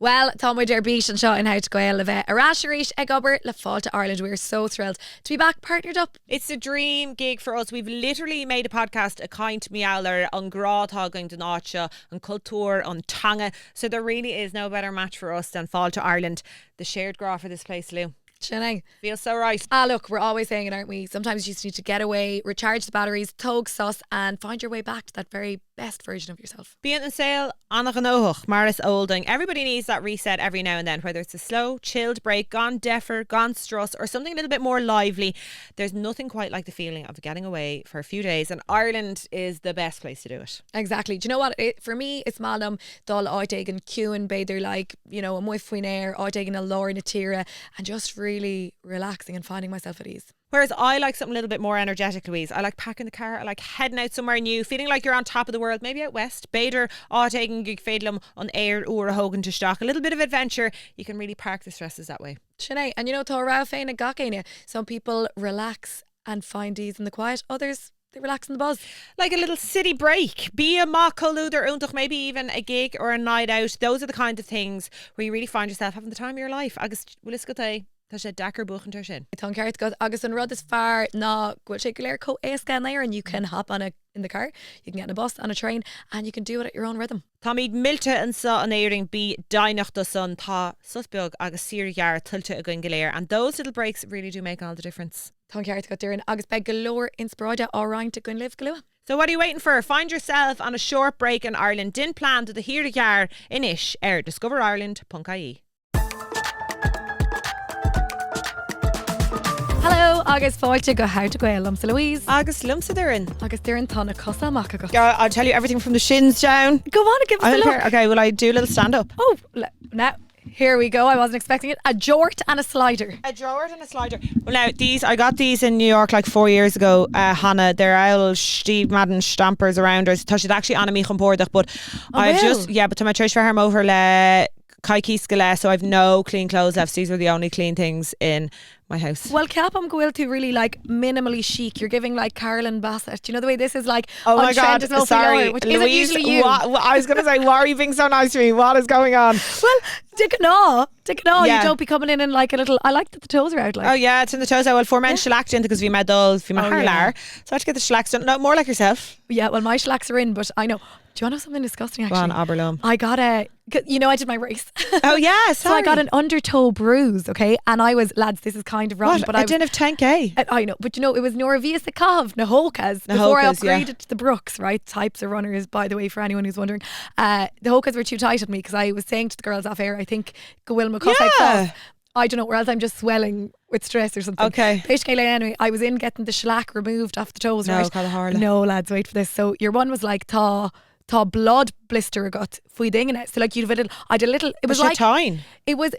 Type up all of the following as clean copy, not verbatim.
Well, tá muid beat an seo in howtogael le bheith arás ag obair le fáilte Ireland. We're so thrilled to be back partnered up. It's a dream gig for us. We've literally made a podcast againn meálar an grátágainn den áitse, an cultúr, an tanga. So there really is no better match for us than fáilte Ireland. The shared grá for this place, Lou. Sinead. Feels so right. Look, we're always saying it, aren't we? Sometimes you just need to get away, recharge the batteries, tog sus, and find your way back to that very best version of yourself. Being in sale, annach an óthach, Maris Olding. Everybody needs that reset every now and then, whether it's a slow, chilled break, gone deafer, gone struss, or something a little bit more lively. There's nothing quite like the feeling of getting away for a few days, and Ireland is the best place to do it. Exactly. Do you know what? For me, it's malum dul áiteag an ciúin beidir like, you know, a muoi faoin áiteag an a lár na tíre, and just really relaxing and finding myself at ease. Whereas I like something a little bit more energetic, Louise. I like packing the car. I like heading out somewhere new, feeling like you're on top of the world, maybe out west. Beidir áiteag gig féidlum on air or a hogan to stock. A little bit of adventure. You can really park the stresses that way. Sinead, and you know, tá rá féin a gacéine. Some people relax and find ease in the quiet. Others, they relax in the buzz. Like a little city break. Be a mock colúder úntach, maybe even a gig or a night out. Those are the kind of things where you really find yourself having the time of your life. Agus, will is go tay. Tá sé dachar buchan tar sin. Tá ceart go agus an rud is fearr ná ghfuil sé go léir có éascán léir, and you can hop on in the car, you can get on a bus, on a train, and you can do it at your own rhythm. Tá míad milte an sa an éiring bí dainach do sun tá susbeag agus sír tiltte againn go léir, and those little breaks really do make all the difference. Tá ceart go Doireann agus be galore inspiráide á roinnt againn live go luath. So what are you waiting for? Find yourself on a short break in Ireland. Din plan to the here jaar inis discoverireland.ie. Hello, agus fáilte go howtogael. I'm Louise. Agus lumsa Doireann. Agus Doireann tána cosa maca go. Girl, I'll tell you everything from the shins down. Go on and give us a look. Okay, will I do a little stand up? Oh, now here we go. I wasn't expecting it. A jort and a slider. A jort and a slider. Well, now I got these in New York like 4 years ago. Hannah, they're old Steve Madden stampers around us. Tá siad actually anna míchan bordach, but I've just but to my church for her over le caiicí scale, so I've no clean clothes left. These are the only clean things in my house. Well, Capam go to really like minimally chic. You're giving like Carolyn Bassett. Do you know the way this is like? Oh my God, sorry, which Louise. Isn't usually you. I was going to say, why are you being so nice to me? What is going on? Well, Dick and all. Yeah. You don't be coming in like a little. I like that the toes are out. Like. Oh yeah, it's in the toes. Well, 4 men shellacked in because we met dull, we met harlar. So I had to get the shellacks done. No, more like yourself. Yeah, well, my shellacks are in, but I know. Do you want to know something disgusting actually? Go on, Aberlum. I got I did my race. Oh yeah, so I got an undertoe bruise, okay? And I was, lads, this is kind of wrong, but I didn't have 10k. I know, but you know, it was Nora Vias the Cav, Nahokas, before I upgraded to the Brooks, right? Types of runners, by the way, for anyone who's wondering. The Hokas were too tight on me because I was saying to the girls off air, I think, Gael I don't know, or else I'm just swelling with stress or something. Okay. Anyway, I was in getting the shellac removed off the toes, right? No, lads, wait for this. So your one was like, tá blood blister got faoi dingan. So like I did a little, it was like time. It was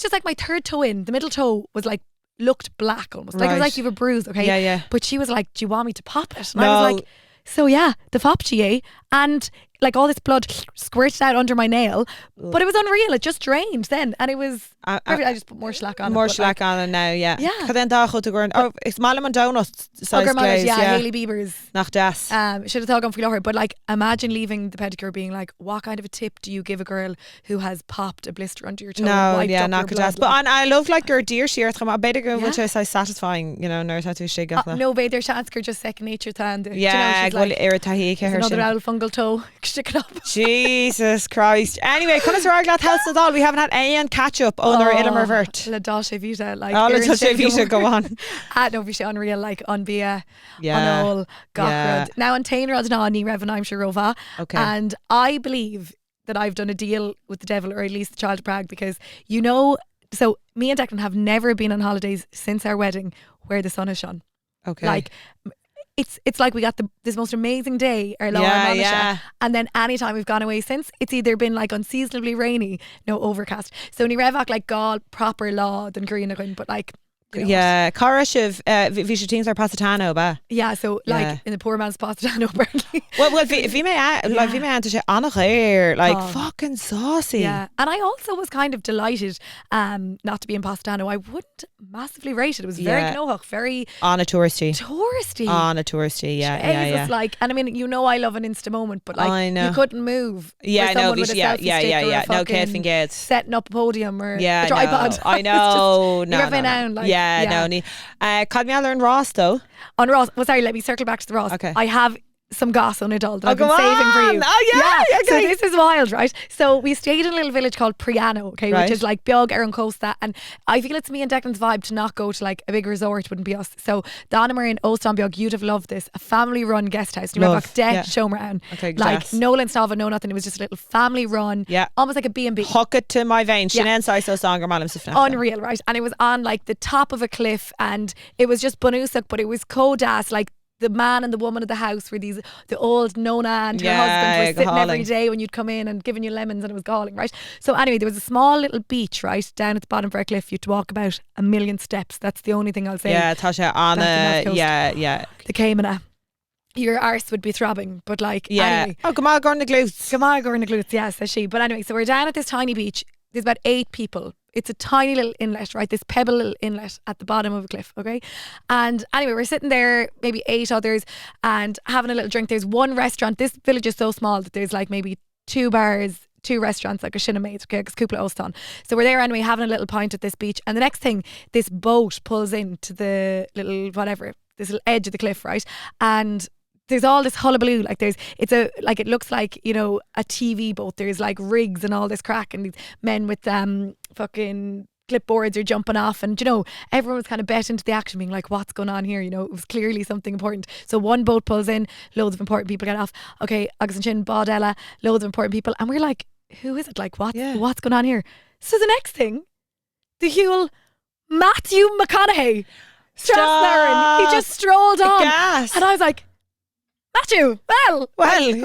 just like my third toe in. The middle toe was like looked black almost. Like it was like you have a bruise, okay? Yeah. But she was like, do you want me to pop it? And I was like, so yeah, the fop GA, and like all this blood squirted out under my nail, but it was unreal. It just drained then, and it was I just put more shellac on. More shellac on it now, yeah. Yeah. Then it's Malum and Donut size glaze, yeah. Hailey Bieber's. Nach das. Should have thought on for but like imagine leaving the pedicure being like, what kind of a tip do you give a girl who has popped a blister under your toe? No, yeah, not das. But I love like your deer shear. Better go which is satisfying, you know, nerd how to shake off. No, but their chance just second nature tan. Yeah, well, another owl fungal toe. Stick it up. Jesus Christ. Anyway, Connors are glad health and all. We haven't had any catch up on our Ilm revert. Le Dolce Vita, like Le Dolce Vita, go on. No, we unreal, like on Bia, on all Gockrod. Now on Tainrod now ni Revan I'm sure Rova. Okay. And I believe that I've done a deal with the devil, or at least the child of Prague, because so me and Declan have never been on holidays since our wedding where the sun has shone. Okay. Like it's like we got this most amazing day and then anytime we've gone away since, it's either been like unseasonably rainy, no overcast. So ni revach like Gael proper law than green, but like Yeah, Cara Shiv, Vishatines are Pasatano, ba. Yeah, so like in the poor man's Pasatano, apparently. Well, vi me anta sé annach like fucking saucy. Yeah, and I also was kind of delighted not to be in Pasatano. I wouldn't massively rate it. It was very gnóthach, very on a touristy. On a touristy, yeah. It's like, and I mean, you know, I love an Insta moment, but like, I know. you couldn't move. Yeah, no, with a yeah. No, Kate Gates setting up a podium or a tripod. I know. Cad me and Ross though. On Ross, well, sorry, let me circle back to the Ross. Okay. I have some gas on Iodáil that I've been saving for you. Oh yeah. So this is wild, right? So we stayed in a little village called Priano, okay, which is like beag ar an costa, and I feel it's me and Declan's vibe to not go to like a big resort. Wouldn't be us. So Donna in Ostan Beag, you'd have loved this. A family run guest house. You remember show around. Okay, like no Linstava, no nothing. It was just a little family run. Yeah. Almost like a B&B. Hook it to my vein. Shannon so song or unreal, right? And it was on like the top of a cliff, and it was just Bunusuk, but it was Kodas, like the man and the woman of the house were the old Nona and her husband were sitting every day when you'd come in and giving you lemons, and it was galling, right? So anyway, there was a small little beach, right, down at the bottom of our cliff. You'd walk about 1,000,000 steps. That's the only thing I'll say. Yeah, Tasha, Anna, yeah. The Caymana. Your arse would be throbbing, but like, anyway. Oh, Gamal Gorn the glutes. Gamal Gorn the glutes, yes, says she. But anyway, so we're down at this tiny beach. There's about 8 people. It's a tiny little inlet, right? This pebble little inlet at the bottom of a cliff, okay? And anyway, we're sitting there, maybe 8 others, and having a little drink. There's one restaurant. This village is so small that there's like maybe 2 bars, 2 restaurants, like a Shinna Maids, okay? Because Cúpla Ostan. So we're there anyway, having a little pint at this beach. And the next thing, this boat pulls into the little whatever, this little edge of the cliff, right? And there's all this hullabaloo, like it looks like, you know, a TV boat. There's like rigs and all this crack, and these men with fucking clipboards are jumping off, and you know, everyone was kind of bet into the action, being like, what's going on here? You know, it was clearly something important. So one boat pulls in, loads of important people get off. Okay, agus an sin bod eile, loads of important people, and we're like, who is it? Like, what's going on here? So the next thing, the Huel Matthew McConaughey, Strathnarin, he just strolled on, and I was like, Matthew, well, Matthew.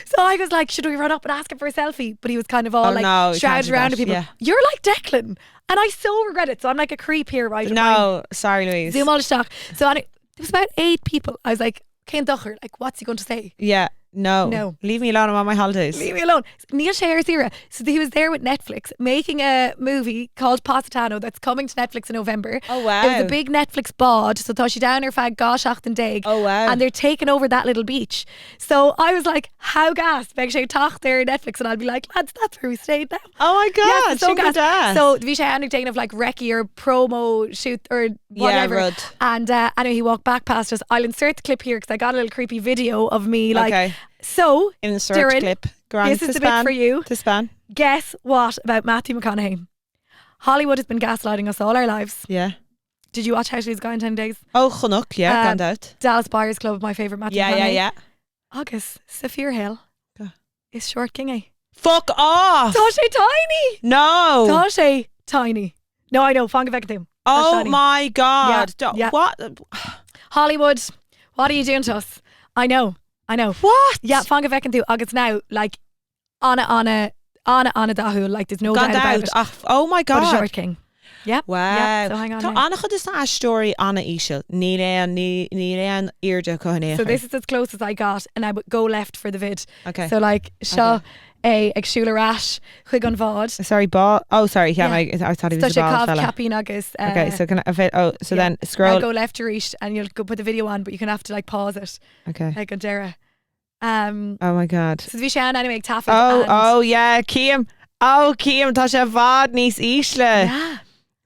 So I was like, should we run up and ask him for a selfie? But he was kind of all shrouded around with people. Yeah. You're like Declan, and I so regret it. So I'm like a creep here, right? No, sorry, Louise. Zoom all the stock. So there was about 8 people. I was like, Cain Ducher, like, what's he going to say? Yeah. No. Leave me alone. I'm on my holidays. Leave me alone. Neil Shear's era. So he was there with Netflix making a movie called Positano that's coming to Netflix in November. Oh wow. It was a big Netflix bod. So tá she down her fag Goshacht and Daig. Oh wow. And they're taking over that little beach. So I was like, how gas? Meg she talk there Netflix, and I'll be like, lads, that's where we stayed now. Oh my god. Yes, so gas. So we should undertaking of like recce or promo shoot or whatever. Yeah, and anyway, he walked back past us. I'll insert the clip here because I got a little creepy video of me like So, insert Doireann, clip. This is the bit for you. To span. Guess what about Matthew McConaughey? Hollywood has been gaslighting us all our lives. Yeah. Did you watch How to Lose a Guy in 10 Days? Oh, chonaic, yeah, gone out. Dallas Buyers Club, my favourite Matthew McConaughey. Yeah. Agus, Saphir Hill is short kingy. Fuck off! Tá sé tiny! No! Tá sé tiny. No, I know, fang effect him. Oh my god. Yeah. What? Hollywood, what are you doing to us? I know. What? Yeah, fang effect him. Agus now, like, ana dahu, like there's no doubt about it. Oh my god. What a short king. Yep. Wow. Yep. So hang on. Anna chud is a story Anna Ishil. Ní lean irde coine. So this is as close as I got, and I would go left for the vid. Okay. So like Shaw ag siúla ras chuig an bhd. Sorry, ball. Oh, sorry. Yeah, I thought he was a bald fella. Cappy agus. Okay, so can I then scroll. I'll go left to reach, and you'll go put the video on, but you can have to like pause it. Okay. Like a dera. Oh my god. So bhí sé anyway taffy. Oh yeah, Ciam. Oh, Ciam, tá sé bhd níos ísle. Yeah.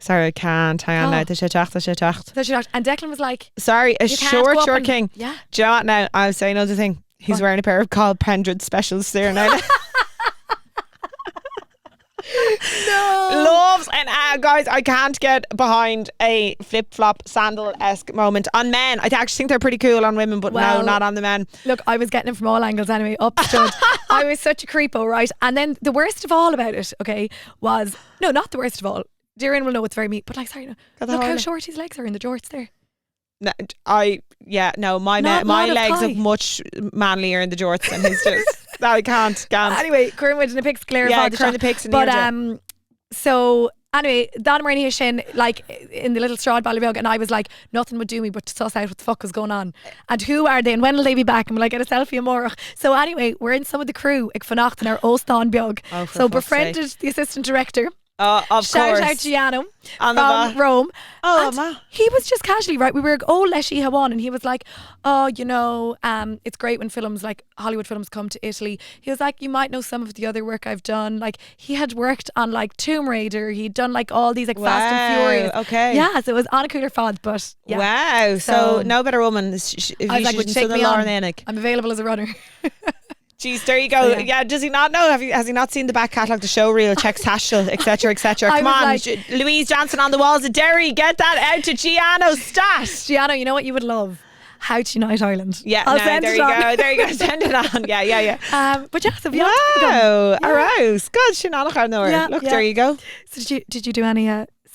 Sorry, I can't. Hang on now. Tá sé teacht. And Declan was like, sorry, a short king. Yeah. Do you know what now? I'll say another thing. He's wearing a pair of Carl Pendred specials there now. No. Loves and guys, I can't get behind a flip-flop sandal-esque moment on men. I actually think they're pretty cool on women, but no, not on the men. Look, I was getting it from all angles anyway, upstood. I was such a creepo, right? And then the worst of all about it, okay, was, no, not the worst of all. Doireann will know it's very meat, but like, sorry, no, look how short his legs are in the jorts there. No, my legs are much manlier in the jorts than his just. No, I can't. Anyway, Curran went in the pics, Claire. Yeah, Curran the pics. But so Anyway, Dan Marini sin, like in the little straw ballybog, and I was like, nothing would do me but to suss out what the fuck was going on. And who are they and when will they be back? And we're like, get a selfie and more. So anyway, we're in some of the crew ag fanacht in our Óstán beag. So befriended the assistant director. Of Shout course. out Giano from Rome. Oh, ma. He was just casually, right, we were Leshi Hawan, and he was like, oh, you know, it's great when films like Hollywood films come to Italy. He was like, you might know some of the other work I've done. Like he had worked on like Tomb Raider. He'd done like all these like Fast and Furious. Okay. Yeah, so it was on a cooler fod, but yeah. Wow. So no better woman. If I was like, would you take me on? I'm available as a runner. Jeez, there you go. Yeah, does he not know? Has he not seen the back catalogue, the show reel, checks Tashel, etc., etc.? Come on, like, Louise Johnson on the walls of Derry, get that out to Giano's stat. Giano, you know what you would love? How to Unite Ireland. Yeah, there you go. There you go. Send it on. Yeah. But yeah, so wow, arouse. God, Shannon, I know her. Yeah, look, there you go. So did you do any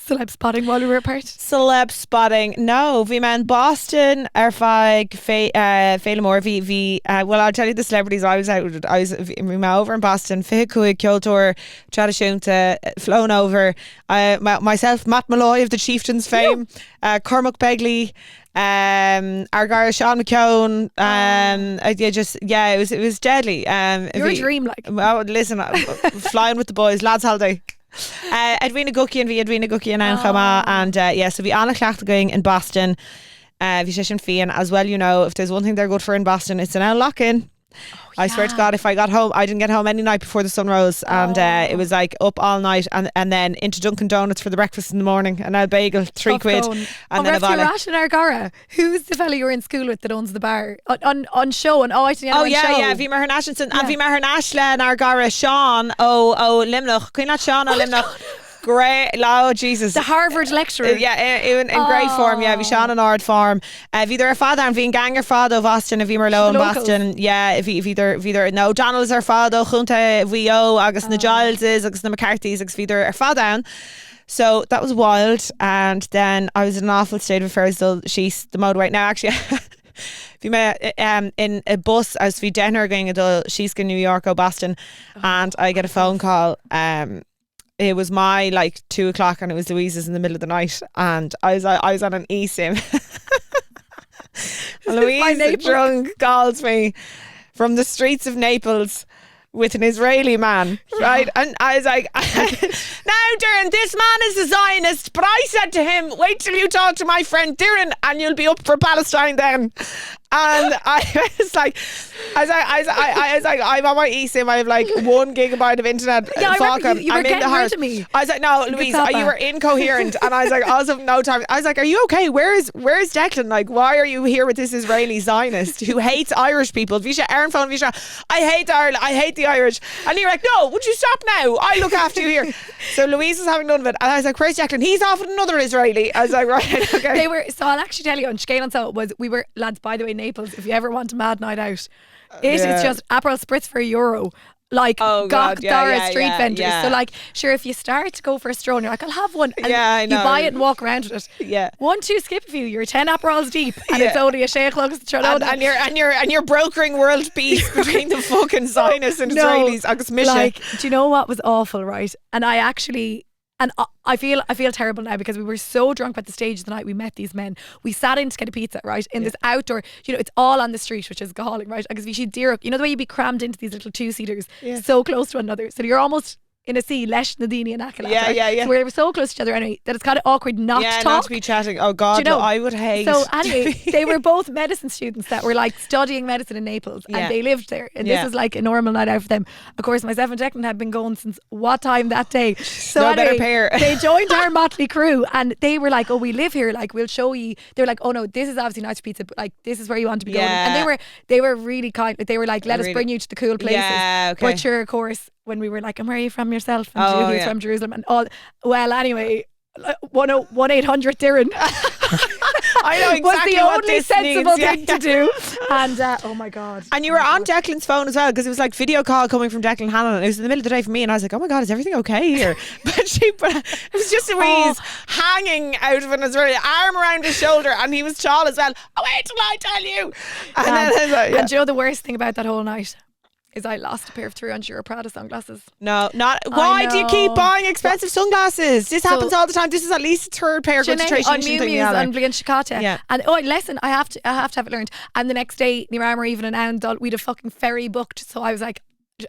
celeb spotting while we were apart? Celeb spotting? No, we meant Boston. Our fag Féilemór. Well, I'll tell you the celebrities I was out with. I was over in Boston. Fihucuig, Kyotor, Tradishunta, flown over. Myself, Matt Malloy of the Chieftains fame. Cormac Begley. Our guy Sean McKeown. It was deadly. Your dream, like. Oh, listen, flying with the boys, lads holiday. Edwina Gucci and Anne Chama, and so we Anna Clacht going in Boston. Vi sin fian as well. You know, if there's one thing they're good for in Boston, it's an out lock-in. I swear to God, if I got home, I didn't get home any night before the sun rose, and it was like up all night, and then into Dunkin' Donuts for the breakfast in the morning, and a bagel, £3, and then a volley. Rash in Argara. Who's the fella you were in school with that owns the bar on show and Vimar Hernashton and Vimar Hernashla and Argara Sean Limnoch Queen not Sean Limnoch. Great, oh Jesus, the Harvard lecturer. In great form. Yeah, vi Sean an ard farm. Either a father and vi ganger father of Boston, if vi Merlot in Boston. Yeah, if either no Donald's our father, Junta VO, agus na Giles's, agus na McCarthy's, agus either our father down. So that was wild, and then I was in an awful state of affairs. She's the motorway now. Actually, in a bus as vi dinner going to she's in New York or Boston, and I get a phone call. It was my 2 o'clock, and it was Louise's in the middle of the night, and I was on an eSIM. Louise drunk calls me from the streets of Naples with an Israeli man, right? And I was like, now Doireann, this man is a Zionist, but I said to him, wait till you talk to my friend Doireann and you'll be up for Palestine then. And I was like, I'm on my eSIM. I have 1 gigabyte of internet. Yeah, you were getting rid of me. I was like, no, Louise, you were incoherent. And I was like, also no time. I was like, are you okay? Where's Declan? Why are you here with this Israeli Zionist who hates Irish people? Visha, Aaron phone, Visha, I hate Ireland. I hate the Irish. And you're like, no, would you stop now? I look after you here. So Louise was having none of it. And I was like, where's Declan? He's off with another Israeli. I was like, right, okay. So I'll actually tell you on Gael and so we were lads, by the way, Naples, if you ever want a mad night out, it is just Aperol Spritz for €1. Street vendors. So sure, if you start to go for a stroll and you're like, I'll have one, and you buy it and walk around with it. Yeah. 1, 2, skip a few, you're 10 Aperols deep, and it's only a shake lugs to and you're brokering world peace between the fucking Zionists and Israelis. Agus mission. Do you know what was awful, right? And I actually. And I feel terrible now because we were so drunk at the stage the night we met these men. We sat in to get a pizza, right? In this outdoor, it's all on the street, which is galling, right? Because we should dear, the way you'd be crammed into these little 2-seaters so close to one another. So you're almost in a sea, lesh nadini and akala. Yeah. So we were so close to each other anyway that it's kind of awkward not to talk. Not to be chatting. Oh God, I would hate. So anyway, they were both medicine students that were studying medicine in Naples, and they lived there. And this was a normal night out for them. Of course, myself and Declan had been going since what time that day. So no anyway, better pair. They joined our motley crew, and they were like, "Oh, we live here. We'll show you." They were like, "Oh no, this is obviously nice pizza, but this is where you want to be going." And they were really kind. They were like, "Let us bring you to the cool places." Yeah, okay. But sure, of course, when we were like, and where are you from yourself? And he was from Jerusalem and all. Well, anyway, 1-800 Doireann. I know exactly was the what only this sensible means. thing to do. And oh my God. And you were on Declan's phone as well, because it was video call coming from Declan Hannon, and it was in the middle of the day for me, and I was like, oh my God, is everything okay here? But it was just Louise hanging out of an Israeli, arm around his shoulder, and he was tall as well. Oh, wait till I tell you. And then I was like, and do you know the worst thing about that whole night? is I lost a pair of €300 Prada sunglasses. No, not. Why do you keep buying expensive sunglasses? This happens all the time. This is at least a third pair concentration. On Miu Miu's on Blian Chicata. Yeah. And listen, I have to have it learned. And the next day, ní raibh mar even an hour, we'd a fucking ferry booked. So I was like,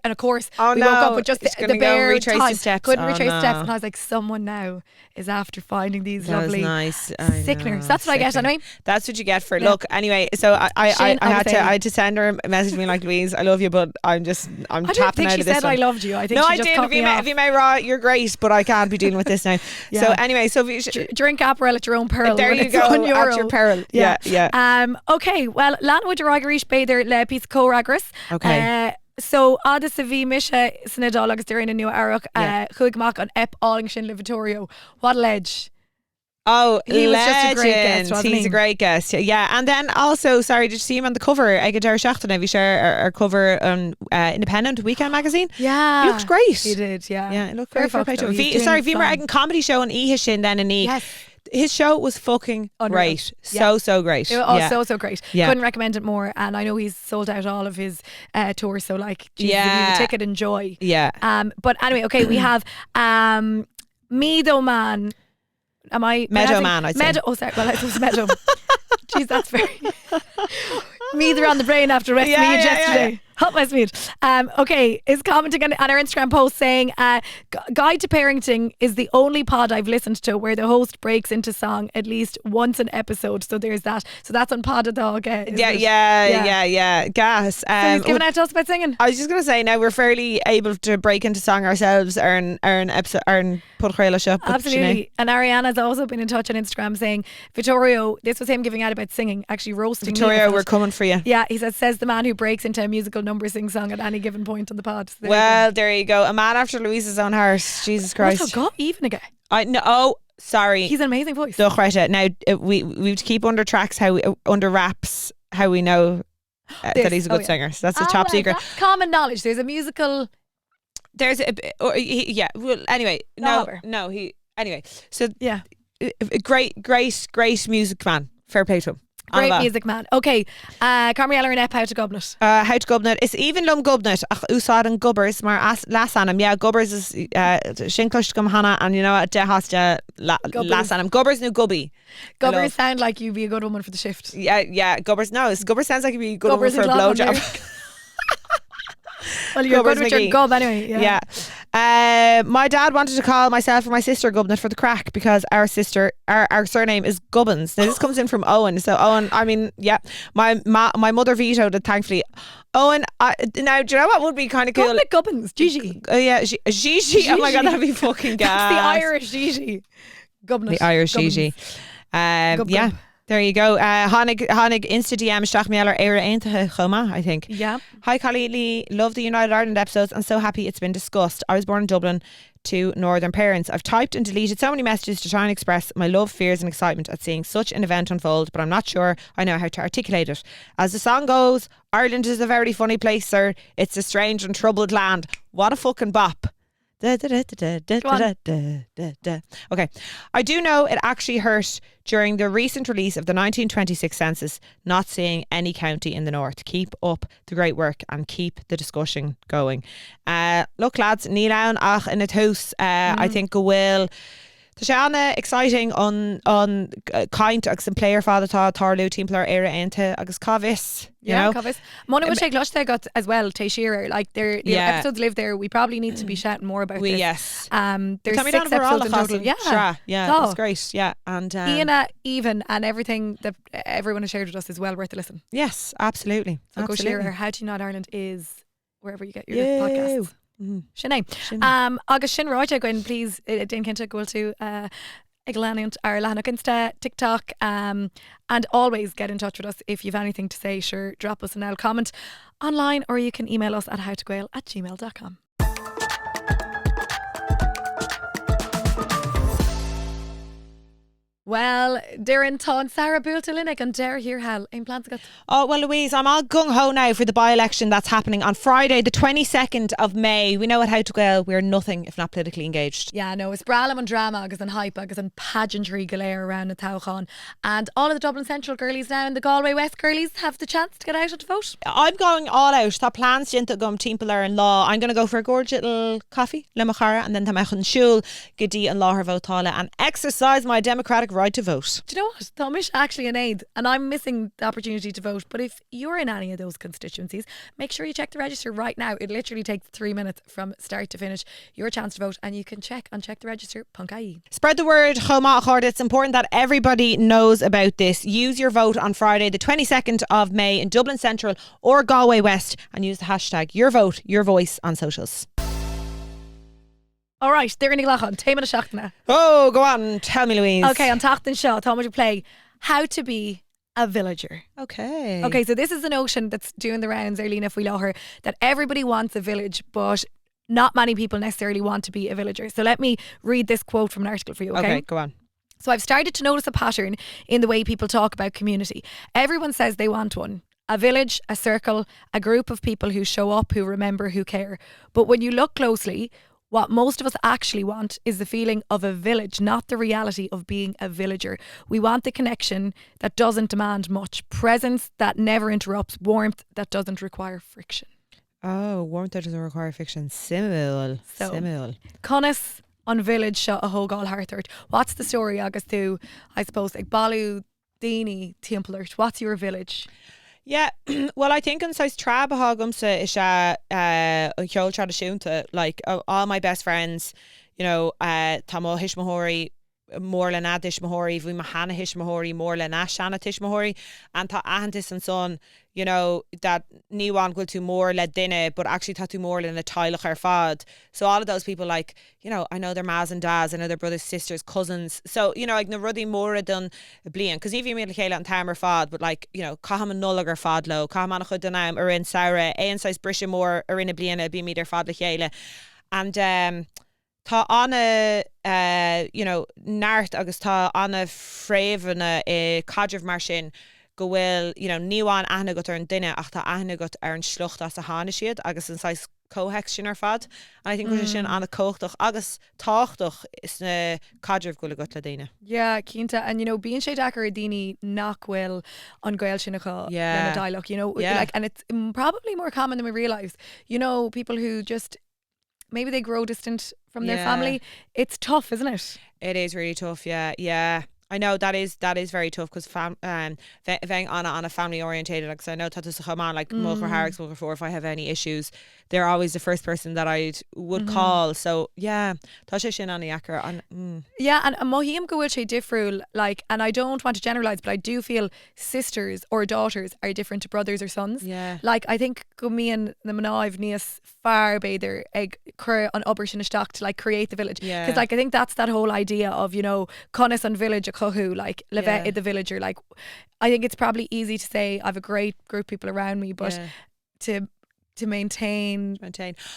and of course, we woke up with just the bare retrace time. the steps. Couldn't retrace the steps, and I was like, someone now is after finding these lovely sickeners. That's what I get anyway. That's what you get for look. Anyway, so I had to send her a message being like, Louise, I love you, but I'm tapping out of this. I think she said I loved you. I think she just cut me off. If you may raw, you're great, but I can't be dealing with this now. So anyway, so drink Aperol at your own peril. There you go, at your peril. Yeah. Okay, well, Lana would Ragarish Bather le Pís Córagras. Okay. So ada sa bhí mise san Iodáil agus dúinn in nua arach chuigmach an ep áling sin le Vittorio. What a ledge. Oh, he legend. was just a great guest, wasn't He's he? a great guest. Yeah. And then also, sorry, did you see him on the cover? Ag Deir Seachtain, we share our cover on Independent Weekend magazine. Yeah. He looked great. He did, yeah. Yeah, it looked very fair play to him. Sorry, Bhí mar ag an comedy show on Ihishin then in Yes. His show was fucking great. So great. It was so great. Yeah. Couldn't recommend it more. And I know he's sold out all of his tours. So like, geez, if you have a ticket, enjoy. Yeah. But anyway, okay, we have Meadow Man. Am I Meadow Man, I'd say. Meadow. Oh, sorry. Well, it was Meadow. Jeez, that's very. Mead on the brain after West Mead yesterday. Hot West Mead. Okay, is commenting on our Instagram post saying, Guide to Parenting is the only pod I've listened to where the host breaks into song at least once an episode. So there's that. So that's on Pod a Dog. Yeah. Gas. So he's giving out to us about singing. I was just going to say, now we're fairly able to break into song ourselves, earn put chréile up. Absolutely. And Ariana's also been in touch on Instagram saying, Vittorio, this was him giving out about singing, actually roasting Vittorio, we're coming for you. Yeah, he says the man who breaks into a musical number sing song at any given point on the pod. So there you go. A man after Louise's own heart. Jesus Christ. What's got even again? I know. Oh, sorry. He's an amazing voice. Now we have to keep under tracks under wraps how we know that he's a good singer. So that's a top secret. That's common knowledge. There's a musical. There's well, anyway, anyway. So yeah, great music man. Fair play to him. Great music man. Okay, Carmiella and Ep, how to gobnet? How to gobnet is even lum gobnet ach úsáid an gubbers mar las anam. Yeah, gubbers is shinkosh gum hana and you know what de hasta las anam. Gubbers no gubby. Gubbers sound like you'd be a good woman for the shift. Yeah. Gubbers gubbers sounds like you'd be a good woman for a blowjob. Well, you're good with your gob anyway. Yeah. My dad wanted to call myself or my sister Gubnet for the crack because our surname is Gubbins. Now this comes in from Owen. So Owen, I mean, yeah, my mother vetoed it, thankfully. Owen, now do you know what would be kind of cool? Gubbins, Gigi. Yeah, Gigi. Oh my god, that'd be fucking gas. That's the Irish Gigi. Gubnet. The Irish Gigi. Yeah. There you go. Hánig Insta DM Steach Miller Éire Aontaithe Choma, I think. Yeah. Hi Collie Lee, love the United Ireland episodes and so happy it's been discussed. I was born in Dublin to Northern parents. I've typed and deleted so many messages to try and express my love, fears and excitement at seeing such an event unfold, but I'm not sure I know how to articulate it. As the song goes, Ireland is a very funny place, sir. It's a strange and troubled land. What a fucking bop. Okay, I do know it actually hurt during the recent release of the 1926 census not seeing any county in the north. Keep up the great work and keep the discussion going. Look lads, ní ann ach in a dtús. I think Gael Tá sé anna exciting on caint agus an player fád atá tarlú timplair éire aontaithe agus cávis. Yeah, cávis. Mona would take Lushta got as well, Taishira. Like their episodes live there. We probably need to be shouting more about this. Yes. There's 6 episodes in total. Yeah, that's great. Yeah. And Iana, even and everything that everyone has shared with us is well worth a listen. Yes, absolutely. So go share How to Not Ireland is wherever you get your podcasts. Sinné. Agus sin ráide goin please déan cinnte gohfuil tú ag leanúint ar leanach Insta, TikTok, and always get in touch with us if you've anything to say. Sure, drop us an comment online or you can email us at howtogael@gmail.com. Well, Doireann tá Sarah Builta Linnick and Dare Here Hell in plans got. Oh, well, Louise, I'm all gung-ho now for the by-election that's happening on Friday, the 22nd of May. We know at howtogael we're nothing if not politically engaged. Yeah, no, it's bralam and drama agus an hype agus an pageantry galore around the Táchán. And all of the Dublin Central girlies now and the Galway West girlies have the chance to get out and to vote. I'm going all out. Tá plans dinta gum timpelar in law. I'm going to go for a gorgeous little coffee, lemachara, and then tamachan shul, gidi and law her votala, and exercise my democratic right to vote. Do you know what? Thomas actually an aid, and I'm missing the opportunity to vote. But if you're in any of those constituencies, make sure you check the register right now. It literally takes 3 minutes from start to finish. Your chance to vote, and you can check the register. Punkai. Spread the word, chomach. It's important that everybody knows about this. Use your vote on Friday, the 22nd of May in Dublin Central or Galway West, and use the hashtag Your Vote, Your Voice on socials. All right, they're in Glachan. Téime na seachtaine. Oh, go on, tell me, Louise. Okay, on Tachtan Shaw, Thomas you play How to Be a Villager. Okay, so this is a notion that's doing the rounds, Arlene, if we know her, that everybody wants a village, but not many people necessarily want to be a villager. So let me read this quote from an article for you, okay? Okay, go on. So I've started to notice a pattern in the way people talk about community. Everyone says they want one. A village, a circle, a group of people who show up, who remember, who care. But when you look closely, what most of us actually want is the feeling of a village, not the reality of being a villager. We want the connection that doesn't demand much, presence that never interrupts, warmth that doesn't require friction. Oh, warmth that doesn't require friction. Simul. Conas on village seo a howtogael Harthart. What's the story agus tú, I suppose, like Balú Dini Timplert? What's your village? Yeah, well, I think in size trabahagumsa is cheol tradiisiúnta, like all my best friends, you know, tamo hishmahori, more le na dishmahori, vi mahana hishmahori, more le na shana tishmahori, and ta ahantis and son, you know, that niwan will to more le dinne, but actually tatu more le na tailach ar fad. So all of those people, like, you know, I know their mas and dads, I know their brothers, sisters, cousins. So, you know, like na ruddy more done blian, because even me le an timer fad, but like, you know, kaham an nullag ar fad lo, kaham an chud danam ar in saura, ein size brisha more ar in a blian be me their fad le chéile. And tá anna you know, nart agus tá anna fréimhne cadrih mar sin go bhfuil, you know, níháin aithne got ar an duine ach tá aithne got ar an slucht as a hána siad agus an sais cóheic sin ar fad. And I think go sin anna cóchtach agus táchtach is na cadrih go le got le daine. Yeah, cínta. And you know, bíonn sé dachar a daoine nach bhfuil an Gael sin acha Yeah. na dialogue, you know, Yeah. like, and it's probably more common than we realise. You know, people who just maybe they grow distant from their Yeah. family. It's tough, isn't it? It is really tough, yeah. I know that is very tough because on a family orientated, like, so I know tatus chaman like Mulcher Harris, Mulcher 4, if I have any issues, they're always the first person that I would call. So yeah, tá sé sin anna yakar and Yeah, and mohim go bhfuil sé difriúil, like, and I don't want to generalise, but I do feel sisters or daughters are different to brothers or sons. Yeah. Like, I think go míon na mnáibh níos far beidir ag cur an obair sin isteach to like create the village. Yeah. Because like I think that's that whole idea of, you know, conas an village a cohu, like levet Yeah. the villager. Like, I think it's probably easy to say I have a great group of people around me, but Yeah. to maintain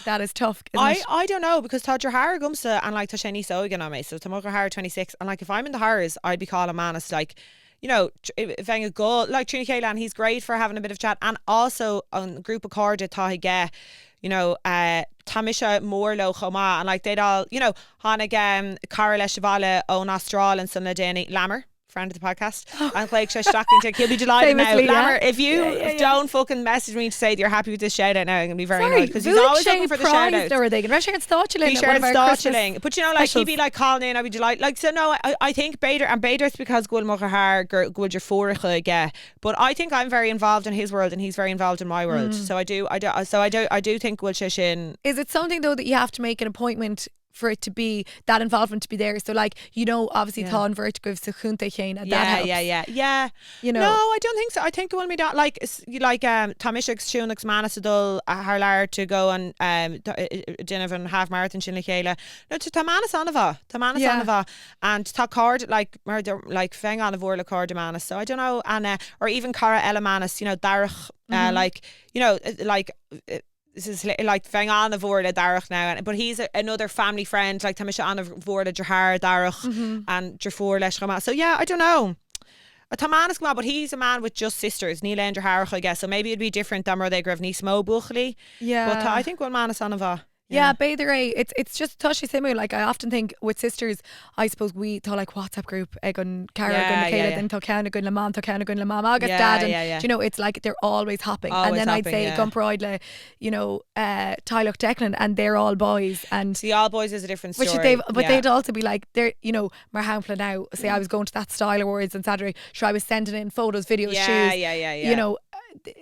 that is tough, isn't it? I don't know, because tá your hair gumsa and like tá sé níos ógan on me, so tá mo hair 26, and like if I'm in the Harris I'd be calling Manus, like, you know, if I'm a goal like Trini Kaylan, he's great for having a bit of chat, and also on a group of carda tá ge, you know, Tamisha Morlo Choma, and like they'd all, you know, Hannig Carla Chevala on Austral and some Danny Lammer, friend of the podcast, and like he'll be delighted now. Famously, Lammer, if you don't fucking message me to say that you're happy with this shout out now, I'm gonna be very annoyed, because he's always looking for the shout out. Or they can rush and stotchling. He shared stotchling, but you know, like he'd be like calling in, I'd be delighted. Like, so no, I think Bader, and Bader's because Gul Muchahar Gul Jafuricha get, but I think I'm very involved in his world and he's very involved in my world. So I do think Gul Shishin. Is it something though that you have to make an appointment for it to be, that involvement to be there? So like, you know, obviously tá an vertigo sa chunta chéin, and that helps. Yeah. You know, no, I don't think so. I think it will be that like Tamishak's Shunak's Manasadul Harlar to go on Dinner half marathon Shin Chéile. No, to Tamanas Anava and tá card like murder like Feng on a vorla card Manas. So I don't know, and or even Cara Ella Manas, you know, Darach like, you know, like this is like fang on of vorla darach now, but he's another family friend, like Tamisha on of vorla jahar darach and jafor lesh. So yeah, I don't know. A Tamanus come out, but he's a man with just sisters, Neil and Harach, I guess. So maybe it'd be different than where they grew ní smó buchli. Yeah. But I think one man is on of a. Yeah, beidir it's just touchy similar. Like I often think with sisters, I suppose we thought like WhatsApp group gon Cara gon Caleb then Tocana gon la mom Tocana gon la mom agus dad and you know it's like they're always hopping and then I'd say Gumproidle, you know, Tyloch Declan and they're all boys and see all boys is a different story. But they'd also be like they're you know mar hampla now say I was going to that style awards on Saturday, sure I was sending in photos, videos, shoes. You know.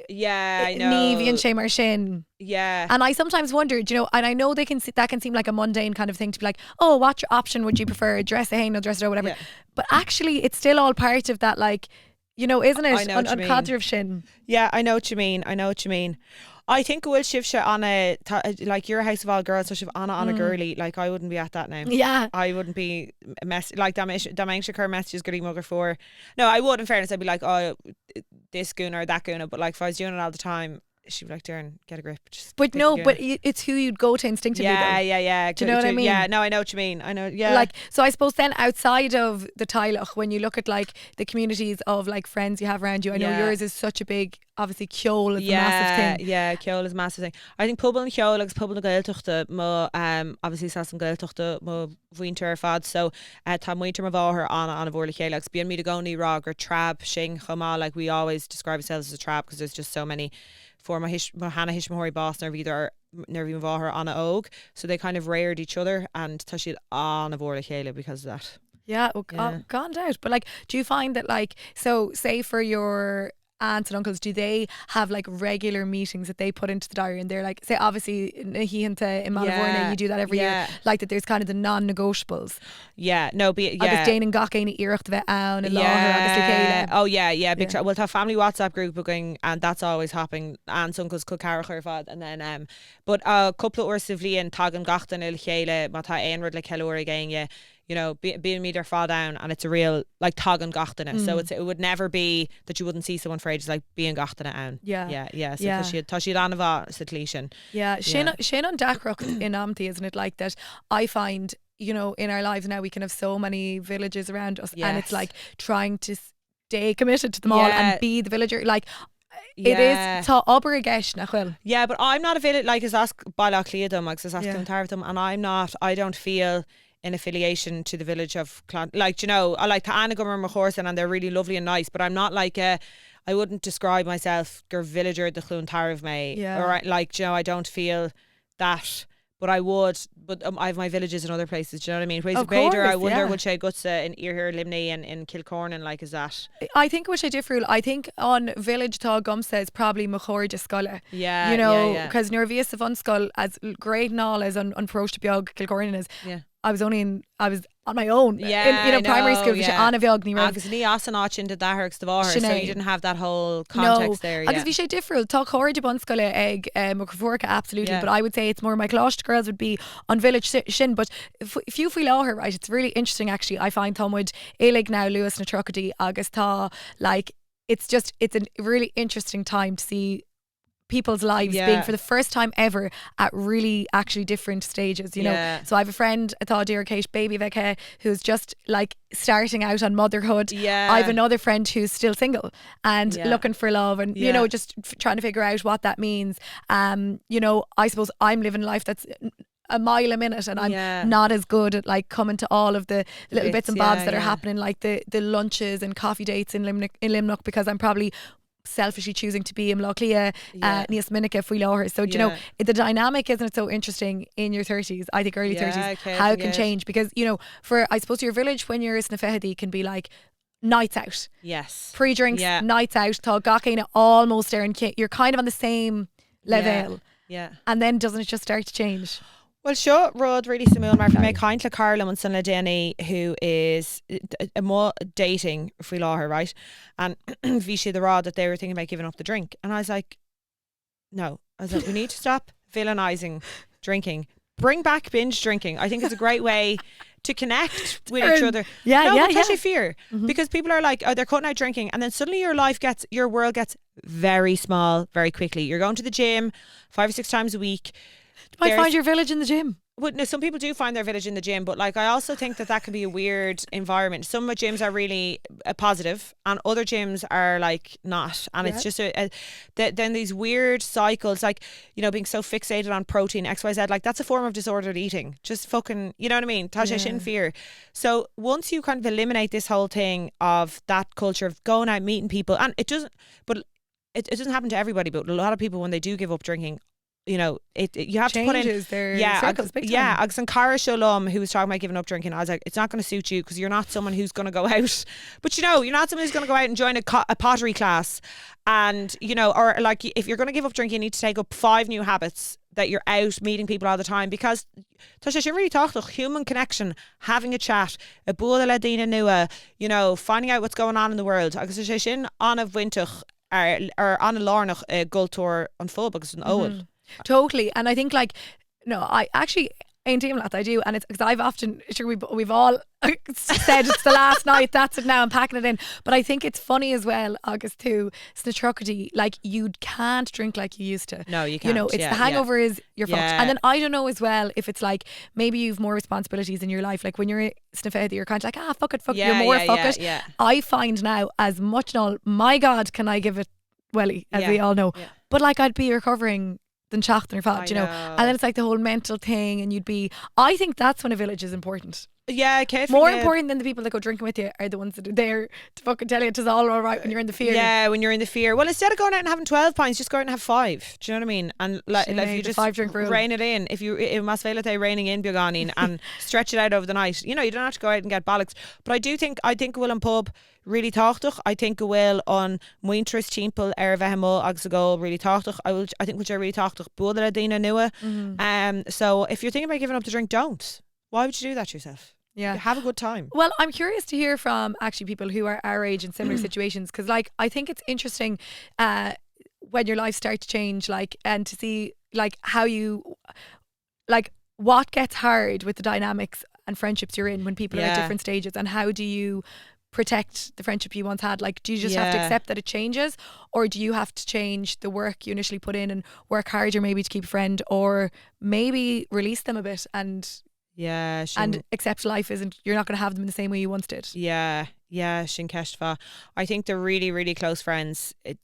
Yeah, I know. Neve and Shay Marshin. Yeah. And I sometimes wondered, you know, and I know that can seem like a mundane kind of thing to be like, oh, what option would you prefer? Dress a hain or dress it or whatever. Yeah. But actually, it's still all part of that, like, you know, isn't it? On cadre of shin. Yeah, I know what you mean. I think will shift on a like your house of all girls, so shift on a girly. Like I wouldn't be at that now. Yeah, I wouldn't be like that. Messages getting mugger for. No, I would. In fairness, I'd be like, oh, this goon or that goon. But like if I was doing it all the time, she'd be like, Doireann, get a grip. But no, but it's who you'd go to instinctively. Yeah. Do you know what I mean? Yeah, no, I know what you mean. I know. Yeah. Like so, I suppose then outside of the Tyloch, when you look at like the communities of like friends you have around you, I know yours is such a big. Obviously, Ceol is a massive thing. Yeah, Ceol is a massive thing. I think pobl and Ceol agus pobl na Gaeltachta mo obviously sas an Gaeltachta mo roinnt ar fad so tá muintir ma bháthar on a bhórla chéile agus bíon me to go ní rag or trab sing chomá, like we always describe ourselves as a trab because there's just so many for my Hannah Hishmahori boss nerv either nerv bháthar ana-overdue, so they kind of reared each other and tá siad on a bhórla chéile because of that. Yeah, gone out. But like, do you find that like, so say for your aunts and uncles, do they have like regular meetings that they put into the diary and they're like, say obviously in Malavorna you do that every year, like that there's kind of the non-negotiables. Yeah, no, agus déanann gachainn iirecht bheith ann and láthar agus oh yeah big we'll have family WhatsApp group going and that's always happening. Aunts, uncles could carach ar fad and then but a couple of hours of bhliain tagan gachtain il chéile má tá aonrad le ceúir againn you know, being me their fall down and it's a real like tagan gachtana. So it would never be that you wouldn't see someone for ages like being gachtana an. So she an of situation. Shane on Dacrock in Amty, isn't it like that? I find, you know, in our lives now we can have so many villages around us and it's like trying to stay committed to them all and be the villager like it is tá obair a gceist nach bhfuil. Yeah, but I'm not a village like is ask bailach liadam like is ask them and I don't feel in affiliation to the village of Clan, like, you know, I like the Anagum and Mahorsan and they're really lovely and nice, but I'm not like I wouldn't describe myself gur villager the Clún Tarv me or like, you know, I don't feel that, but I would, but I have my villages in other places, do you know what I mean? Whereas Bader, I wonder would she go to in Earhir, Limney and in Kilcorn and like is that? I think what I differ, I think on village tá gum says probably Mahor de Scolla. You know, because Nervius of Unskull as great and all as on Prosh to Biog Kilcorn is. I was on my own in primary school Anna Viogni agus ní asanach into that herks so you didn't have that whole context there. Agus bhí sé difriúil tá choir de bunscoile ag Macraforca absolutely, but I would say it's more my closh girls would be on village shin, but if you feel láthar right, it's really interesting actually. I find Tomwood élig now Lewis na Trocadí agus tá like it's a really interesting time to see people's lives being for the first time ever at really actually different stages, you know. So I have a friend, I thought dear Kate baby Veke, who's just like starting out on motherhood. I have another friend who's still single and looking for love and you know just trying to figure out what that means. You know, I suppose I'm living life that's a mile a minute and I'm not as good at like coming to all of the little bits and bobs that are happening, like the lunches and coffee dates in Limnock, because I'm probably selfishly choosing to be in Lochlia Nias Minica Fui Láthar. So you know the dynamic, isn't it so interesting in your 30s, I think early 30s, how it can change, because you know for I suppose your village when you're in Snafehedy can be like nights out, pre-drinks, nights out, tá gachainn almost there and you're kind of on the same level and then doesn't it just start to change? Well, sure, Rod really simúil mar for me kind le Carla and son le Jenny who is more dating Fui Láthar, right? And bhí she the rod that they were thinking about giving up the drink, and I was like, no, we need to stop villainizing drinking. Bring back binge drinking. I think it's a great way to connect with each other. It's actually fear. Because people are like, oh, they're cutting out drinking, and then suddenly your world gets very small very quickly. You're going to the gym 5 or 6 times a week. You might find your village in the gym. Well, no, some people do find their village in the gym, but like I also think that can be a weird environment. Some gyms are really positive, and other gyms are like not, and it's just then these weird cycles, like, you know, being so fixated on protein, XYZ, like that's a form of disordered eating. Just fucking, you know what I mean? Tasha shin fear. So once you kind of eliminate this whole thing of that culture of going out meeting people, and it doesn't happen to everybody, but a lot of people when they do give up drinking, you know, you have to put in their circles big time. Agus an Cara Shalom, who was talking about giving up drinking, I was like, it's not going to suit you because you're not someone who's going to go out. But you know, you're not someone who's going to go out and join a pottery class, and you know, or like if you're going to give up drinking, you need to take up 5 new habits that you're out meeting people all the time, because Tasha should really talk to human connection, having a chat, a bula le dina nua, you know, finding out what's going on in the world. Agus shin ana-overdue or ana-lárnach gultúr an fób agus an óil. Totally. And I think like, no, I actually ain't even that I do, and it's because I've often, sure we've all said it's the last night, that's it now, I'm packing it in. But I think it's funny as well, August too, snatruckety, like you can't drink like you used to. No, you can't. You know, it's the hangover is your fault. And then I don't know as well if it's like maybe you've more responsibilities in your life, like when you're sniffed, you're kind of like, fuck it, you're more fuck it. I find now as much now, my God, can I give it welly, as we all know. But like I'd be recovering than teachtain or fad, you know. And then it's like the whole mental thing, and I think that's when a village is important. Yeah, more important than the people that go drinking with you are the ones that are there to fucking tell you it's all right when you're in the fear. Yeah, when you're in the fear. Well, instead of going out and having 12 pints, just go out and have 5. Do you know what I mean? And like if you just 5 drink rule. Rein it in, if you must fail at reining in beagáinín and stretch it out over the night. You know, you don't have to go out and get bollocks. But I think will an pub really táchtach. I think will on muintras timple bheithamó agus a goal really táchtach. I think which are really táchtach bula le dina nua. So if you're thinking about giving up the drink, don't. Why would you do that to yourself? Yeah, have a good time. Well, I'm curious to hear from actually people who are our age in similar situations, because like I think it's interesting when your life starts to change, like, and to see like how you like what gets hard with the dynamics and friendships you're in when people are at different stages, and how do you protect the friendship you once had? Like, do you just have to accept that it changes, or do you have to change the work you initially put in and work harder maybe to keep a friend, or maybe release them a bit and accept life isn't, you're not going to have them in the same way you once did. Sin ceist. I think they're really, really close friends. It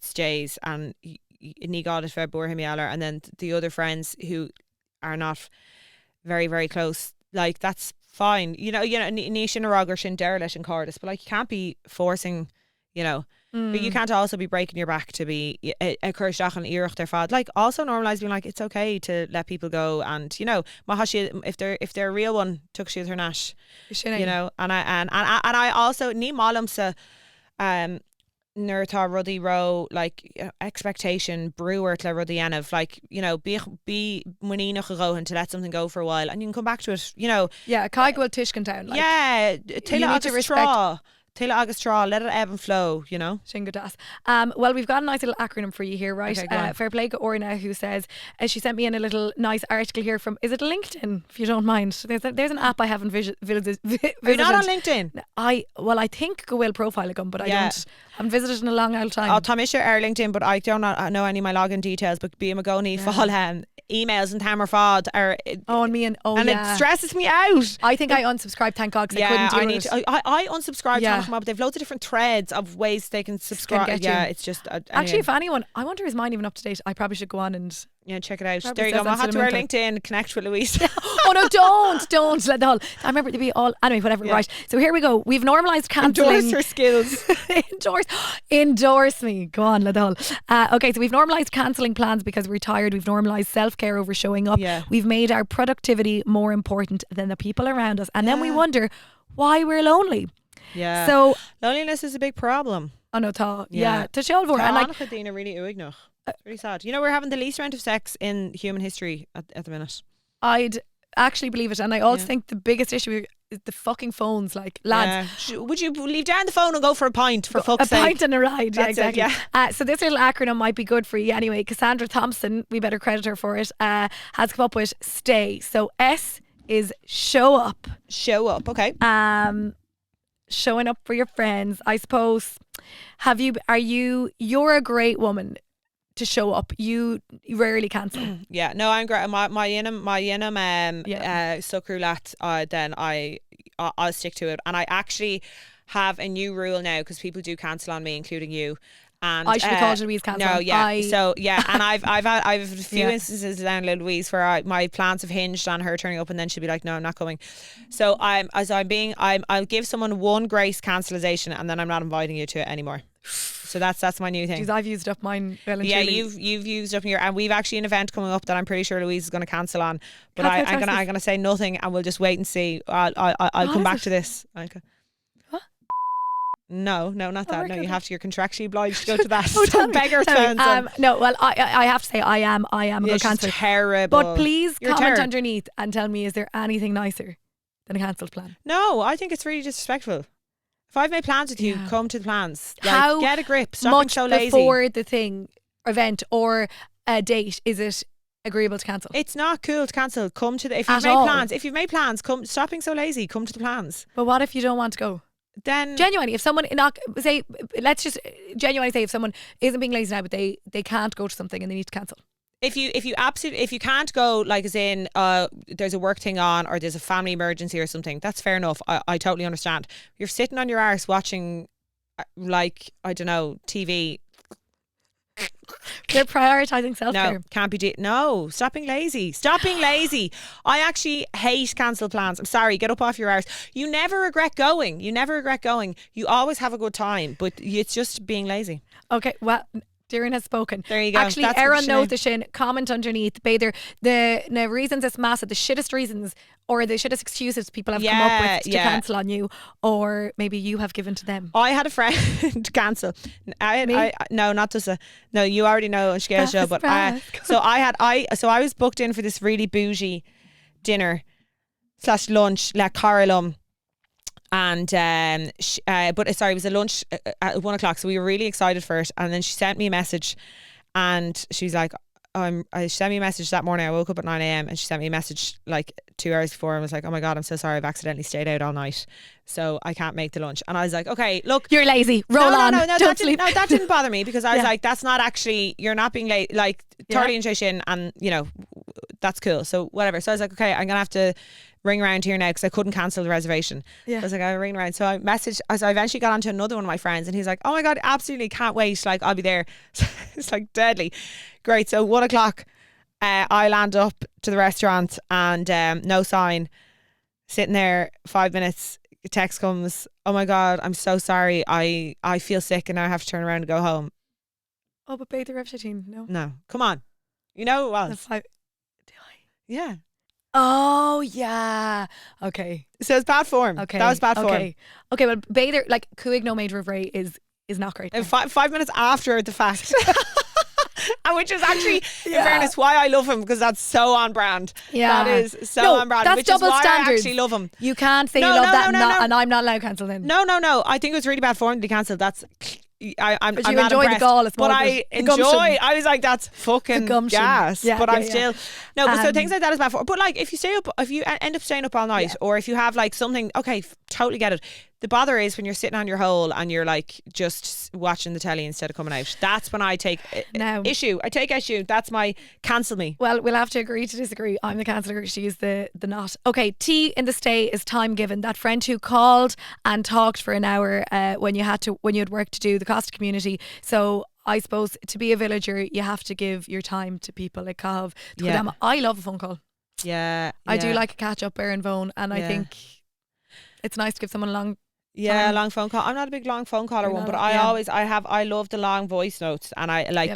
stays, and ní gá is bheith buairtha meallar, and then the other friends who are not very, very close, like that's fine. You know, ní sin arágur sin deir leis an cardis, but like you can't be forcing, you know. But you can't also be breaking your back to be a tuirseach an iirecht ar fad. Like, also normalise being like, it's okay to let people go, and you know, if they're a real one, took she her nash, you know. And I also ní málamsa nuirtá rudí ro, like expectation brewer le rudí anamh, like, you know, be muíneach a rohan to let something go for a while, and you can come back to it, you know. Caigwil tishkin down, like, you need to respect. Taylor agus straw, let it ebb and flow, you know. Well, we've got a nice little acronym for you here, right? Okay, fair play to Orna, who says she sent me in a little nice article here from, is it LinkedIn, if you don't mind? There's an app I haven't visited. Are you not on LinkedIn? I think go well profile again, but I haven't visited in a long old time. Oh, Tom is our LinkedIn, but I don't know any of my login details, but be a Magoni fall emails and hammer fod are it stresses me out. I think I unsubscribed, thank God, because I couldn't do it. I unsubscribed but they've loads of different threads of ways they can subscribe. It's just actually, if anyone, I wonder is mine even up to date? I probably should go on and check it out. There you go. I'll have to our LinkedIn, connect with Louise. Oh no, don't let the whole, I remember to be all anyway, whatever. Right, so here we go. We've normalised cancelling. Endorse her skills. endorse me, go on, let the whole. Okay, so we've normalised cancelling plans because we're tired. We've normalised self-care over showing up. We've made our productivity more important than the people around us, and then we wonder why we're lonely. So loneliness is a big problem. Oh no, tá seolmhór, and like really uignach. It's really sad. You know, we're having the least amount of sex in human history at the minute. I'd actually believe it, and I also think the biggest issue is the fucking phones, like, lads. Would you leave down the phone and go for a pint, for fuck's sake? A pint and a ride. Exactly. So this little acronym might be good for you anyway. Cassandra Thompson, we better credit her for it, has come up with STAY. So is show up. Show up, okay. Showing up for your friends. I suppose, you're a great woman to show up. You rarely cancel. Yeah, no, I'm great. My sucrú lat, then I'll stick to it. And I actually have a new rule now because people do cancel on me, including you. And I should have called you Louise cancel. No, yeah. And I've had a few instances down Louise where my plans have hinged on her turning up, and then she'll be like, "No, I'm not coming." So I'll give someone one grace cancellation, and then I'm not inviting you to it anymore. So that's my new thing. Jeez, I've used up mine. Yeah, you've used up your, and we've actually an event coming up that I'm pretty sure Louise is going to cancel on. But I'm gonna say nothing, and we'll just wait and see. I'll come back to this. Okay. No, not that. No, you have to. You're contractually obliged to go to that. Don't beg her to. No, well, I have to say I am a good canceller. Terrible. But please comment underneath and tell me, is there anything nicer than a cancelled plan? No, I think it's really disrespectful. If I've made plans with you, come to the plans. Like, get a grip. Stop being so lazy. Before the event or a date, is it agreeable to cancel? It's not cool to cancel. Come to if you've made plans, come. Stop being so lazy. Come to the plans. But what if you don't want to go? Then genuinely, if someone let's just genuinely say if someone isn't being lazy now, but they can't go to something and they need to cancel. If you can't go, like as in there's a work thing on or there's a family emergency or something, that's fair enough. I totally understand. You're sitting on your arse watching like, I don't know, TV. They're prioritising self-care. No, can't be. No, stop being lazy. Stop being lazy. I actually hate cancelled plans. I'm sorry. Get up off your arse. You never regret going. You always have a good time, but it's just being lazy. Okay, well, Doireann has spoken. There you go. Actually, Aaron knows the shin. Comment underneath. Either the reasons it's massive, the shittest reasons or the shittest excuses people have come up with to cancel on you, or maybe you have given to them. I had a friend cancel. No, not just no. You already know Gael show, but so I was booked in for this really bougie dinner / lunch like Carolum. And but it was a lunch at 1 o'clock, so we were really excited for it. And then she sent me a message, and she's like, she sent me a message that morning. I woke up at 9 a.m. and she sent me a message like 2 hours before and was like, "Oh my God, I'm so sorry, I've accidentally stayed out all night, so I can't make the lunch." And I was like, "Okay, look, you're lazy. Roll on. No, that didn't bother me because I was like, that's not actually, you're not being late. Like totally in, and you know, that's cool. So whatever." So I was like, "Okay, I'm gonna have to ring around here now because I couldn't cancel the reservation." Yeah. I was like, I'll ring around. So I eventually got onto another one of my friends and he's like, "Oh my God, absolutely can't wait. Like, I'll be there." It's like deadly. Great. So 1 o'clock, I land up to the restaurant and no sign. Sitting there 5 minutes, a text comes, "Oh my God, I'm so sorry. I feel sick and now I have to turn around and go home." Oh, but babe, the Rev 18, no. No, come on. You know who it was. Do I? Yeah. Oh yeah. Okay. So it's bad form. Okay. That was bad form. Okay, well, Bather, like Cuig no Major of Ray is not great. And 5 minutes after the fact. And which is actually, in fairness, why I love him, because that's so on brand. Yeah. That is so on brand. That's which double is why standards. I actually love him. You can't say you love that and I'm not allowed to cancel then. No. I think it was really bad form to be cancelled. That's I'm but you not enjoy impressed, the gall, but I enjoy. I was like, that's fucking gas. Yeah, but I'm still no. But so things like that is bad for. But like, if you end up staying up all night, or if you have like something, okay, totally get it. The bother is when you're sitting on your hole and you're like just watching the telly instead of coming out. That's when I take issue. I take issue. That's my cancel me. Well, we'll have to agree to disagree. I'm the canceller. She's the not. Okay, T in the stay is time given. That friend who called and talked for an hour when you had work to do, the cost of community. So I suppose to be a villager, you have to give your time to people. Like Cav. I love a phone call. Yeah. I do like a catch up, Baron phone, and I think it's nice to give someone a long. Yeah, long phone call. I'm not a big long phone caller one, but I love the long voice notes, and I like,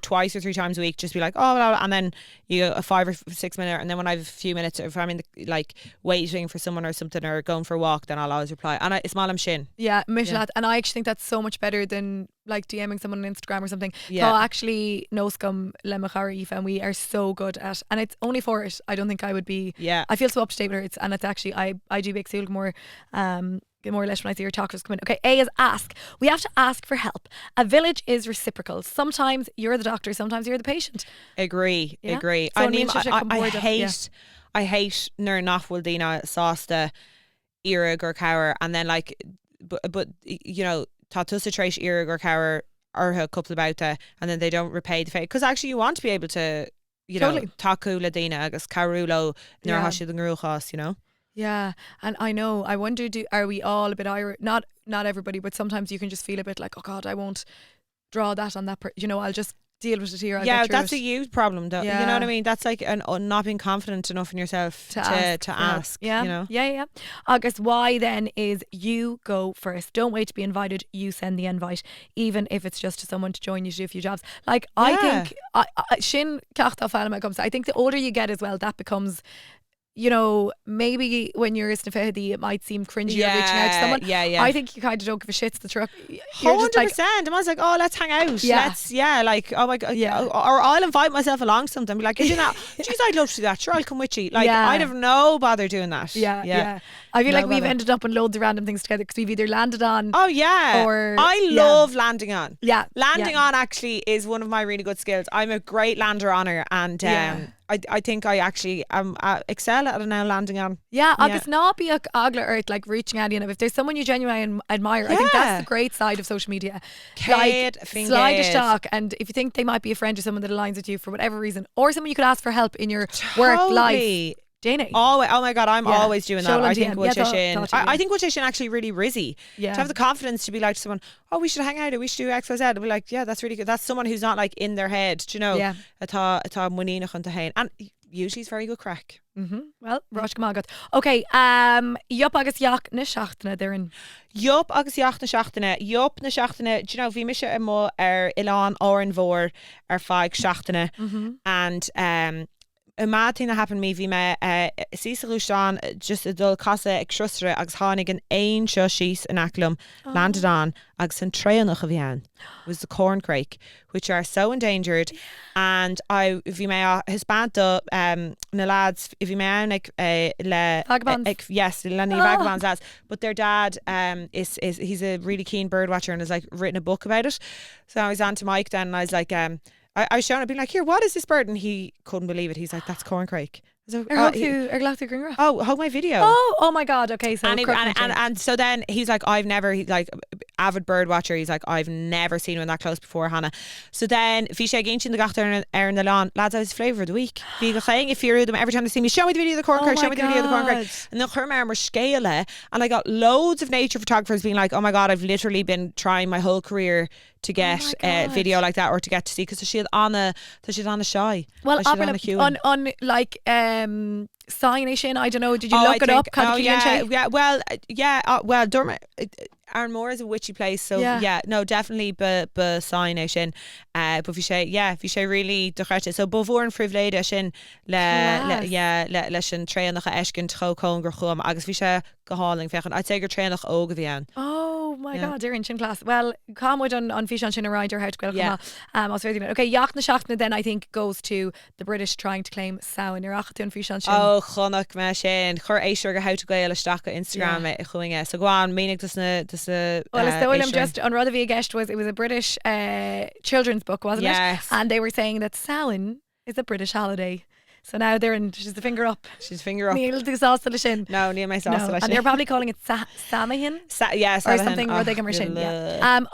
twice or 3 times a week, just be like, oh, blah, blah, and then you go a 5 or 6 minute, and then when I have a few minutes, if I'm in the, like waiting for someone or something or going for a walk, then I'll always reply. And it's Malam Shin. Yeah, and I actually think that's so much better than like DMing someone on Instagram or something. Yeah. So actually, no scum lemachari, and we are so good at, and it's only for it. I don't think I would be. Yeah. I feel so up to date with it, and it's actually I do big seal more. More or less when I see your talkers come in. Okay, A is ask. We have to ask for help. A village is reciprocal. Sometimes you're the doctor, sometimes you're the patient. Agree. So I I hate nuair nachhfuil daoine sásta iarraig or cower, and then like but you know tá tusa tréis iarraig or cower ortha couple about and then they don't repay the fee, because actually you want to be able to, you know, taú le daoine agus carúlo nuair hasisiad an grúchás, you know. Yeah, and I know, I wonder, are we all a bit Irish? Not everybody, but sometimes you can just feel a bit like, oh God, I won't draw that on that you know, I'll just deal with it here. I'll get that's it. a huge problem though. You know what I mean? That's like not being confident enough in yourself to ask. Yeah. You know? Yeah. Agus, why then is you go first. Don't wait to be invited. You send the invite, even if it's just to someone to join you to do a few jobs. Like I think sin ceacht á fáil comes. I think the older you get as well, that becomes, you know, maybe when you're isnafehdi, it might seem cringy or reaching out to someone. Yeah. I think you kind of don't give a shit to the truck. 100%. I was like, oh, let's hang out. Let's, like, oh my God. Yeah. Or I'll invite myself along to something. Be like, you know, geez, I'd love to do that. Sure, I'll come with you. Like, I'd have no bother doing that. Yeah. I feel like we've ended up on loads of random things together because we've either landed on. Oh, yeah. Or I love landing on. Yeah. Landing on actually is one of my really good skills. I'm a great lander oner, and I think I actually excel at it now, landing on. Yeah, agus not be a agla or like reaching out, you know, if there's someone you genuinely admire, I think that's the great side of social media. Like, slide a shock, and if you think they might be a friend or someone that aligns with you for whatever reason, or someone you could ask for help in your work life. Dana. Oh my God, I'm always doing that. I think I think what actually really rizzy. Yeah. To have the confidence to be like to someone, oh, we should hang out, or we should do X, Y, Z. I'll be like, yeah, that's really good. That's someone who's not like in their head, do you know? Yeah. Atá muínach an tahain. And usually it's very good crack. Well, Rosh Gamagat. Okay, Yop agus Yak na Shachtana they're in. Yop agus Yak na Shachtana. Yop na Shachtana, do you know, vi misha mo Ilan oran vor feig Shachtana. And a mad thing that happened to me, vi me sísa just a dul casa ag trustre agus hánig an ein seo sheets in aclum landed on agus an tréanach a bhían was the corncrake, which are so endangered. And vi me hispanta na lads vi me ag le vagabonds. Yes, le ní vagabonds lads, but their dad he's a really keen bird watcher and has like written a book about it. So I was on to Mike then and I was like I was showing it, being like, here, what is this bird? And he couldn't believe it. He's like, that's corncrake. So, hug my video. Oh my God. Okay, so and so then he's like, he's like avid bird watcher. He's like, I've never seen one that close before, Hannah. So then fi sé gintin the gachter in the lawn, lads, I was flavour of the week. Fi go chaying if you them every time they see me, show me the video of the corncrake, show me the video of the corncrake. And the churmer scale, and I got loads of nature photographers being like, oh my God, I've literally been trying my whole career to get a video like that, or to get to see, because she's on a shy. Well, on like sign sin, I don't know, did you look it up? Well Dermot Arnmore is a witchy place, so no, definitely be sign sin, but fi sé really docharte, so before an frivléide sin le sin tréanach escin trocón gur chum agus fi sé goáling fechan I'd say gur tréanach óga bhían. Oh my God, you're in chin class. Well, Comwood on Fish on Chin Rider, how to go. Okay, Yak na Shachtna then I think goes to the British trying to claim Samhain. You're on Fish on Chin. Oh, chonaic me sin. Chur éisiir go howtogael isteach Instagram chuinge. So go on, meaning dus well, it's the one I'm just on Rother Via Guest it was a British children's book, wasn't it? And they were saying that Samhain is a British holiday. So now she's the finger up. She's finger up. Níl tú sásta le sin. No, níl mé sásta le sin. And they're probably calling it Samhain. Or something where they can sin.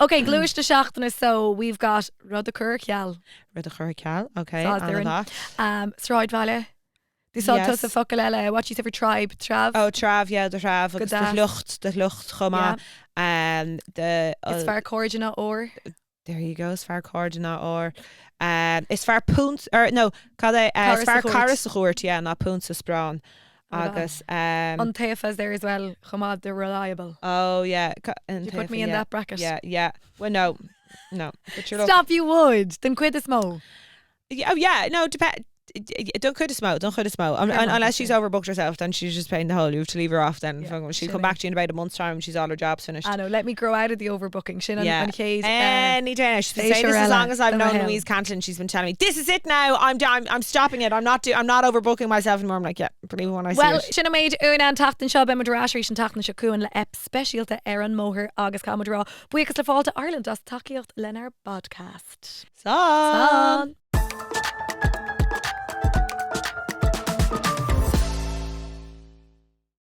Okay, Gluish de Shachtana, so we've got Rud Curcial. Okay. Sráid Vale. This all tus a focal eile. What you say for tribe? Trav? Oh, Trav, the Trav. Good the lucht chuma. It's far Corgina or. There you go, it's far Cordina or it's far Punt or no, it's far Carasachort, not Punt Sprawn. Agus on Teafas there as well, Chumad the reliable. Oh yeah. You put me in that bracket. Yeah. Well no. Stop, you would. Then quit the smoke. Yeah, no, don't quit a smoke. Unless she's overbooked herself, then she's just paying the whole. You have to leave her off then. She'll come back to you in about a month's time when she's all her jobs finished. I know, let me grow out of the overbooking. Shin on Kay's any day. She's been saying this as long as I've known Louise Cantlin. She's been telling me, this is it now, I'm stopping it, I'm not overbooking myself anymore. I'm like, yeah, believe it when I see it. Well, Shinna made Unan Tachtan Shab Emadarash and Tachtan Shakuan Le Ep Special to Aaron Moher August Camadra Buikas Le Fall to Ireland as Takiocht Lenar podcast. Son.